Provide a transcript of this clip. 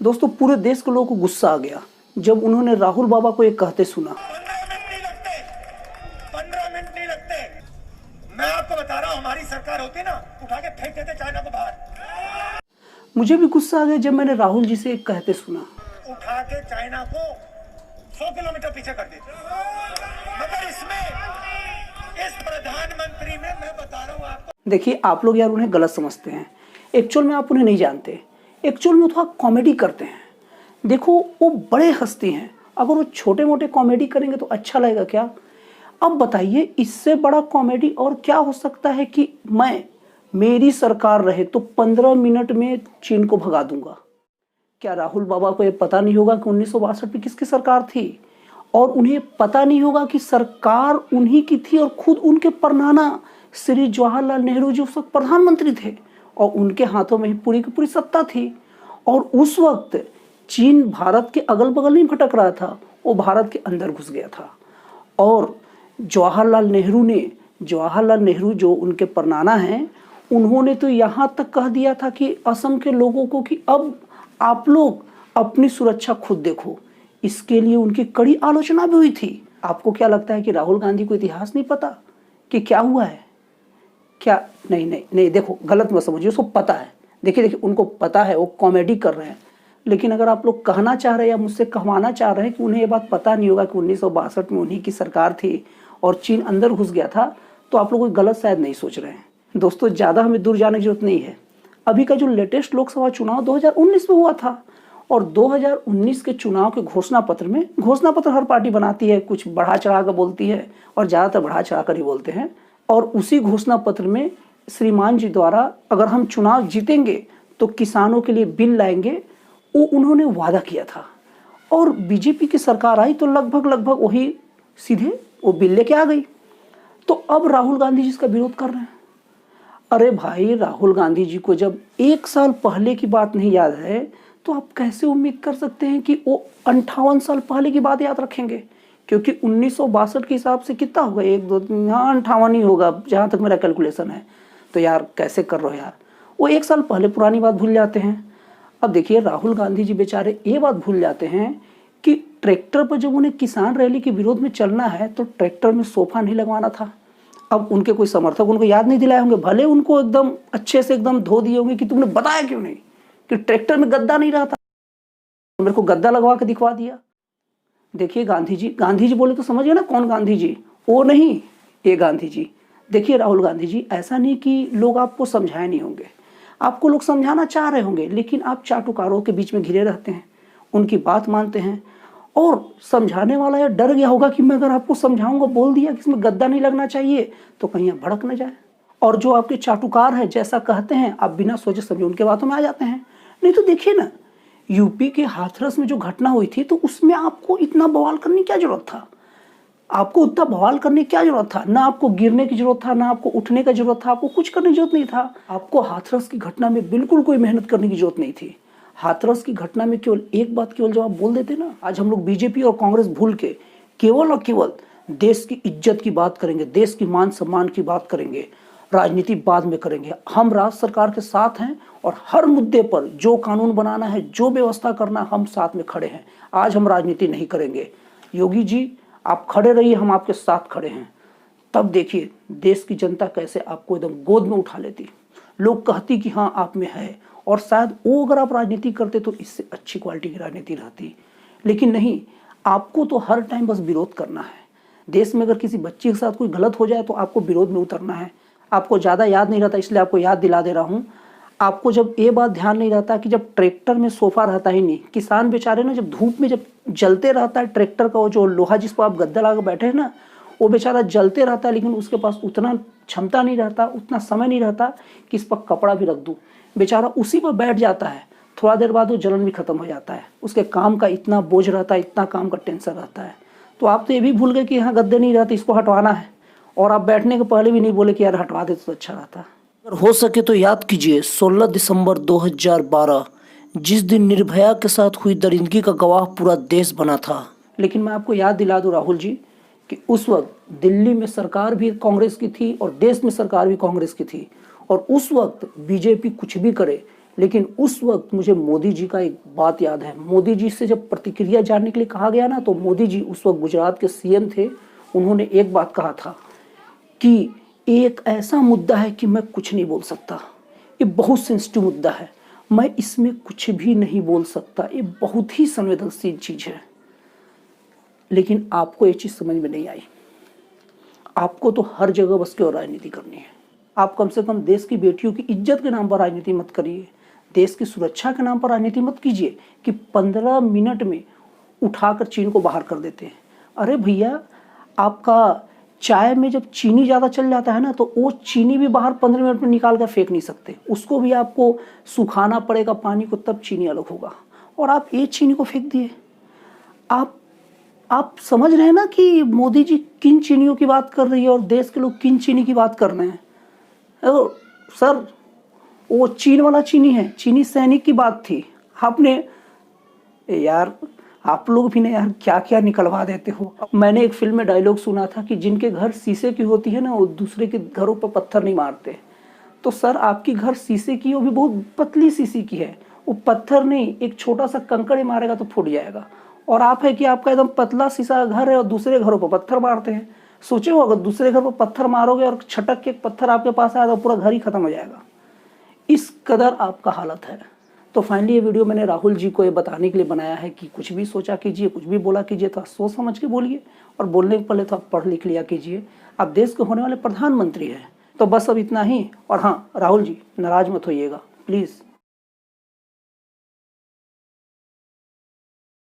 दोस्तों, पूरे देश के लोगों को गुस्सा आ गया जब उन्होंने राहुल बाबा को ये कहते सुना। 15 मिनट नहीं लगते। मैं आपको बता रहा हूं, हमारी सरकार होती ना, उठा के फेंक देते चाइना को बाहर। मुझे भी गुस्सा आ गया जब मैंने राहुल जी से कहते सुना, उठा के चाइना को 100 किलोमीटर पीछे कर देते। मगर इसमें इस प्रधानमंत्री में मैं बता रहा हूं आपको। देखिए, आप लोग यार उन्हें गलत समझते हैं। एक्चुअल में आप उन्हें नहीं जानते। एक्चुअल में थोड़ा कॉमेडी करते हैं। देखो, वो बड़े हस्ती हैं। अगर वो छोटे मोटे कॉमेडी करेंगे तो अच्छा लगेगा क्या? अब बताइए, इससे बड़ा कॉमेडी और क्या हो सकता है कि मेरी सरकार रहे तो 15 मिनट में चीन को भगा दूंगा। क्या राहुल बाबा को ये पता नहीं होगा कि 1962 में किसकी सरकार थी? और उन्हें पता नहीं होगा कि सरकार उन्हीं की थी और खुद उनके परनाना श्री जवाहरलाल नेहरू जी उस वक्त प्रधानमंत्री थे और उनके हाथों में ही पूरी की पूरी सत्ता थी। और उस वक्त चीन भारत के अगल बगल नहीं भटक रहा था, वो भारत के अंदर घुस गया था। और जवाहरलाल नेहरू जो उनके परनाना हैं, उन्होंने तो यहाँ तक कह दिया था कि असम के लोगों को कि अब आप लोग अपनी सुरक्षा खुद देखो। इसके लिए उनकी कड़ी आलोचना भी हुई थी। आपको क्या लगता है कि राहुल गांधी को इतिहास नहीं पता कि क्या हुआ है? क्या? नहीं, देखो, गलत मत समझिए, उसको पता है। देखिए, उनको पता है, वो कॉमेडी कर रहे हैं। लेकिन अगर आप लोग कहना चाह रहे हैं या मुझसे कहवाना चाह रहे हैं कि उन्हें ये बात पता नहीं होगा कि 1962 में उन्हीं की सरकार थी और चीन अंदर घुस गया था, तो आप लोग गलत शायद नहीं सोच रहे हैं। दोस्तों, ज़्यादा हमें दूर जाने की जरूरत नहीं है। अभी का जो लेटेस्ट लोकसभा चुनाव 2019 में हुआ था और 2019 के चुनाव के घोषणा पत्र हर पार्टी बनाती है, कुछ बढ़ा चढ़ा कर बोलती है और ज़्यादातर बढ़ा चढ़ा कर ही बोलते हैं। और उसी घोषणा पत्र में श्रीमान जी द्वारा अगर हम चुनाव जीतेंगे तो किसानों के लिए बिल लाएंगे, वो उन्होंने वादा किया था। और बीजेपी की सरकार आई तो लगभग वही सीधे वो बिल लेके आ गई। तो अब राहुल गांधी जी इसका विरोध कर रहे हैं। अरे भाई, राहुल गांधी जी को जब 1 साल पहले की बात नहीं याद है तो आप कैसे उम्मीद कर सकते हैं कि वो 58 साल पहले की बात याद रखेंगे? क्योंकि 1962 के हिसाब से कितना होगा? 1 2 3, हाँ 58 ही होगा जहाँ तक मेरा कैलकुलेशन है। तो यार कैसे कर रहे हो यार? वो 1 साल पहले पुरानी बात भूल जाते हैं। अब देखिए, राहुल गांधी जी बेचारे ये बात भूल जाते हैं कि ट्रैक्टर पर जब उन्हें किसान रैली के विरोध में चलना है तो ट्रैक्टर में सोफा नहीं लगवाना था। अब उनके कोई समर्थक उनको याद नहीं दिलाए होंगे, भले उनको एकदम अच्छे से एकदम धो दिए होंगे कि तुमने बताया क्यों नहीं कि ट्रैक्टर में गद्दा नहीं रहा था, मेरे को गद्दा लगवा के दिखवा दिया। देखिए, गांधी जी बोले तो समझिए ना कौन गांधी जी, वो नहीं, ये गांधी जी। देखिए राहुल गांधी जी, ऐसा नहीं कि लोग आपको समझाए नहीं होंगे, आपको लोग समझाना चाह रहे होंगे, लेकिन आप चाटुकारों के बीच में घिरे रहते हैं, उनकी बात मानते हैं। और समझाने वाला यह डर गया होगा कि मैं अगर आपको समझाऊंगा, बोल दिया कि इसमें गद्दा नहीं लगना चाहिए, तो कहीं आप भड़क न जाए। और जो आपके चाटुकार हैं, जैसा कहते हैं, आप बिना सोचे समझे उनके बातों में आ जाते हैं। नहीं तो देखिए ना, यूपी के हाथरस में जो घटना हुई थी, तो उसमें आपको इतना बवाल करने की क्या जरूरत था? आपको उतना बवाल करने की क्या जरूरत था? ना आपको गिरने की जरूरत था, ना आपको उठने का जरूरत था, आपको कुछ करने की जरूरत नहीं था। आपको हाथरस की घटना में बिल्कुल कोई मेहनत करने की जरूरत नहीं थी। हाथरस की घटना में केवल एक बात केवल जब आप बोल देते ना, आज हम लोग बीजेपी और कांग्रेस भूल के केवल और केवल देश की इज्जत की बात करेंगे, देश की मान सम्मान की बात करेंगे, राजनीति बाद में करेंगे। हम राज्य सरकार के साथ हैं और हर मुद्दे पर जो कानून बनाना है, जो व्यवस्था करना, हम साथ में खड़े हैं। आज हम राजनीति नहीं करेंगे। योगी जी, आप खड़े रहिए, हम आपके साथ खड़े हैं। तब देखिए देश की जनता कैसे आपको एकदम गोद में उठा लेती, लोग कहती कि हाँ आप में है। और शायद वो अगर आप राजनीति करते तो इससे अच्छी क्वालिटी की राजनीति रहती, लेकिन नहीं, आपको तो हर टाइम बस विरोध करना है। देश में अगर किसी बच्चे के साथ कोई गलत हो जाए तो आपको विरोध में उतरना है। आपको ज़्यादा याद नहीं रहता, इसलिए आपको याद दिला दे रहा हूँ। आपको जब ये बात ध्यान नहीं रहता कि जब ट्रैक्टर में सोफा रहता ही नहीं, किसान बेचारे ना जब धूप में जब जलते रहता है, ट्रैक्टर का वो जो लोहा जिस पर आप गद्दा लगा बैठे हैं ना, वो बेचारा जलते रहता है, लेकिन उसके पास उतना क्षमता नहीं रहता, उतना समय नहीं रहता कि इस पर कपड़ा भी रख दूँ। बेचारा उसी पर बैठ जाता है, थोड़ा देर बाद वो जलन भी खत्म हो जाता है। उसके काम का इतना बोझ रहता है, इतना काम का टेंशन रहता है। तो आप तो ये भी भूल गए कि यहाँ गद्दे नहीं रहते, इसको हटवाना है। और आप बैठने के पहले भी नहीं बोले कि यार हटवा दे तो अच्छा रहता। अगर हो सके तो याद कीजिए 16 दिसंबर 2012, जिस दिन निर्भया के साथ हुई दरिंदगी का गवाह पूरा देश बना था। लेकिन मैं आपको याद दिला दूं राहुल जी कि उस वक्त दिल्ली में सरकार भी कांग्रेस की थी और देश में सरकार भी कांग्रेस की थी। और उस वक्त बीजेपी कुछ भी करे, लेकिन उस वक्त मुझे मोदी जी का एक बात याद है। मोदी जी से जब प्रतिक्रिया जानने के लिए कहा गया ना, तो मोदी जी उस वक्त गुजरात के सीएम थे। उन्होंने एक बात कहा था कि एक ऐसा मुद्दा है कि मैं कुछ नहीं बोल सकता, ये बहुत सेंसिटिव मुद्दा है, मैं इसमें कुछ भी नहीं बोल सकता, ये बहुत ही संवेदनशील चीज है। लेकिन आपको ये चीज समझ में नहीं आई। आपको तो हर जगह बस के राजनीति करनी है। आप कम से कम देश की बेटियों की इज्जत के नाम पर राजनीति मत करिए, देश की सुरक्षा के नाम पर राजनीति मत कीजिए कि 15 मिनट में उठाकर चीन को बाहर कर देते हैं। अरे भैया, आपका चाय में जब चीनी ज़्यादा चल जाता है ना, तो वो चीनी भी बाहर 15 मिनट में निकाल कर फेंक नहीं सकते, उसको भी आपको सुखाना पड़ेगा पानी को, तब चीनी अलग होगा। और आप ये चीनी को फेंक दिए। आप समझ रहे हैं ना कि मोदी जी किन चीनियों की बात कर रही है और देश के लोग किन चीनी की बात कर रहे हैं। सर, वो चीन वाला चीनी है, चीनी सैनिक की बात थी। आपने यार, आप लोग भी ना यार क्या क्या निकलवा देते हो। मैंने एक फिल्म में डायलॉग सुना था कि जिनके घर शीशे की होती है ना, वो दूसरे के घरों पर पत्थर नहीं मारते। तो सर, आपकी घर शीशे की, वो भी बहुत पतली शीशे की है, वो पत्थर नहीं, एक छोटा सा कंकड़ मारेगा तो फूट जाएगा। और आप है कि आपका एकदम पतला शीशा घर है और दूसरे घरों पर पत्थर मारते हैं। सोचे हो, अगर दूसरे घर पर पत्थर मारोगे और छटक के एक पत्थर आपके पास आया तो पूरा घर ही खत्म हो जाएगा। इस कदर आपका हालत है। तो फाइनली ये वीडियो मैंने राहुल जी को ये बताने के लिए बनाया है कि कुछ भी सोचा कीजिए, कुछ भी बोला कीजिए तो आप सोच समझ के बोलिए, और बोलने के पहले तो आप पढ़ लिख लिया कीजिए। आप देश के होने वाले प्रधानमंत्री हैं। तो बस अब इतना ही। और हाँ, राहुल जी नाराज मत होइएगा प्लीज़।